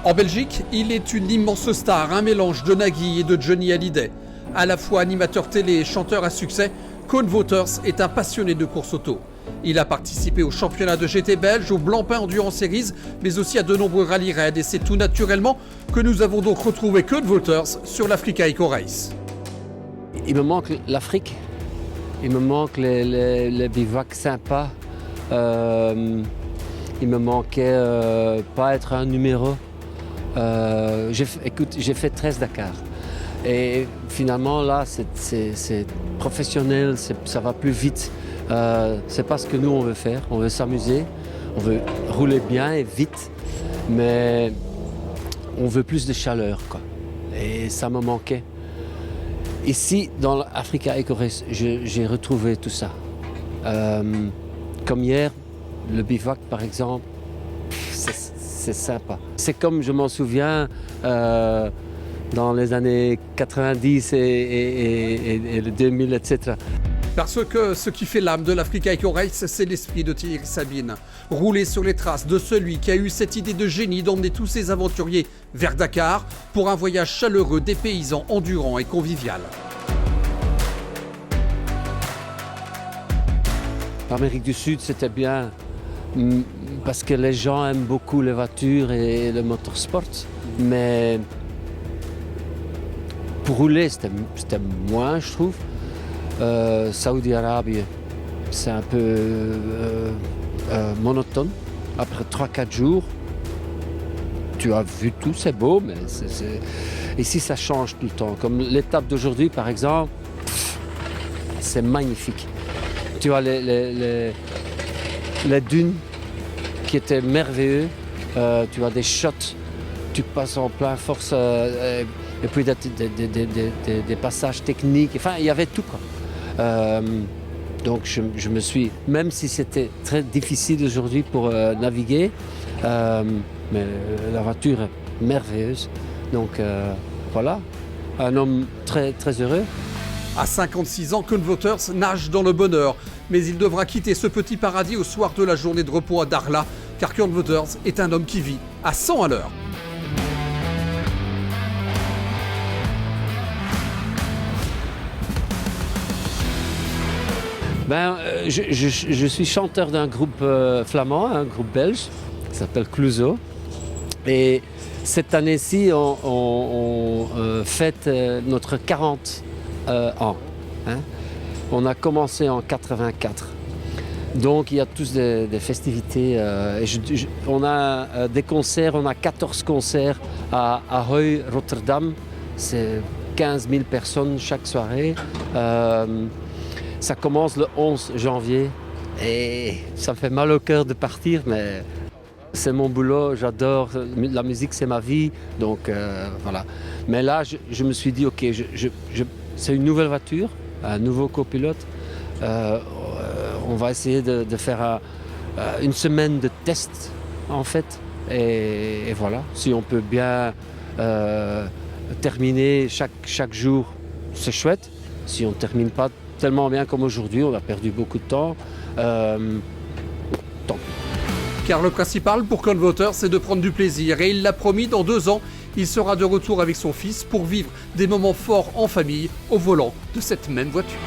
En Belgique, il est une immense star, un mélange de Nagui et de Johnny Hallyday. À la fois animateur télé et chanteur à succès, Koen Wouters est un passionné de course auto. Il a participé au championnat de GT belge, au Blancpain Endurance Series, mais aussi à de nombreux rallye raids. Et c'est tout naturellement que nous avons donc retrouvé Koen Wouters sur l'Africa Eco Race. Il me manque l'Afrique, il me manque les bivouacs sympas. Il me manquait pas être un numéro. J'ai fait 13 Dakar. Et finalement, là, c'est professionnel, ça va plus vite. C'est pas ce que nous, on veut faire. On veut s'amuser, on veut rouler bien et vite, mais on veut plus de chaleur, quoi. Et ça me manquait. Ici, dans l'Africa Eco Race, j'ai retrouvé tout ça. Comme hier, le bivouac, par exemple, c'est sympa. C'est comme je m'en souviens dans les années 90 et le 2000, etc. Parce que ce qui fait l'âme de l'Africa Eco Race, c'est l'esprit de Thierry Sabine. Rouler sur les traces de celui qui a eu cette idée de génie d'emmener tous ses aventuriers vers Dakar pour un voyage chaleureux, dépaysant, endurant et convivial. L'Amérique du Sud, c'était bien parce que les gens aiment beaucoup les voitures et le motorsport. Mais pour rouler, c'était moins, je trouve. Saoudi-Arabie, c'est un peu monotone. Après 3-4 jours, tu as vu tout, c'est beau, mais ici ça change tout le temps. Comme l'étape d'aujourd'hui, par exemple, c'est magnifique. Tu as les dunes qui étaient merveilleux. Tu as des shots, tu passes en plein force, et puis des passages techniques. Enfin, il y avait tout, quoi. Donc je me suis, même si c'était très difficile aujourd'hui pour naviguer, mais la voiture est merveilleuse. Donc voilà, un homme très, très heureux. À 56 ans, Koen Wouters nage dans le bonheur, mais il devra quitter ce petit paradis au soir de la journée de repos à Darla, car Koen Wouters est un homme qui vit à 100 à l'heure. Je suis chanteur d'un groupe flamand, un groupe belge, qui s'appelle Clouseau. Et cette année-ci, on fête notre 40 ans. Hein. On a commencé en 84. Donc il y a tous des festivités. On a des concerts, on a 14 concerts à Ahoy, Rotterdam. C'est 15 000 personnes chaque soirée. Ça commence le 11 janvier et ça me fait mal au cœur de partir, mais c'est mon boulot, j'adore, la musique c'est ma vie, donc voilà. Mais là, je me suis dit, ok, c'est une nouvelle voiture, un nouveau copilote. On va essayer de faire une semaine de test, en fait. Et voilà, si on peut bien terminer chaque jour, c'est chouette. Si on ne termine pas tellement bien comme aujourd'hui, on a perdu beaucoup de temps. Tant pis. Car le principal pour Koen Wouters, c'est de prendre du plaisir. Et il l'a promis, dans 2 ans, il sera de retour avec son fils pour vivre des moments forts en famille au volant de cette même voiture.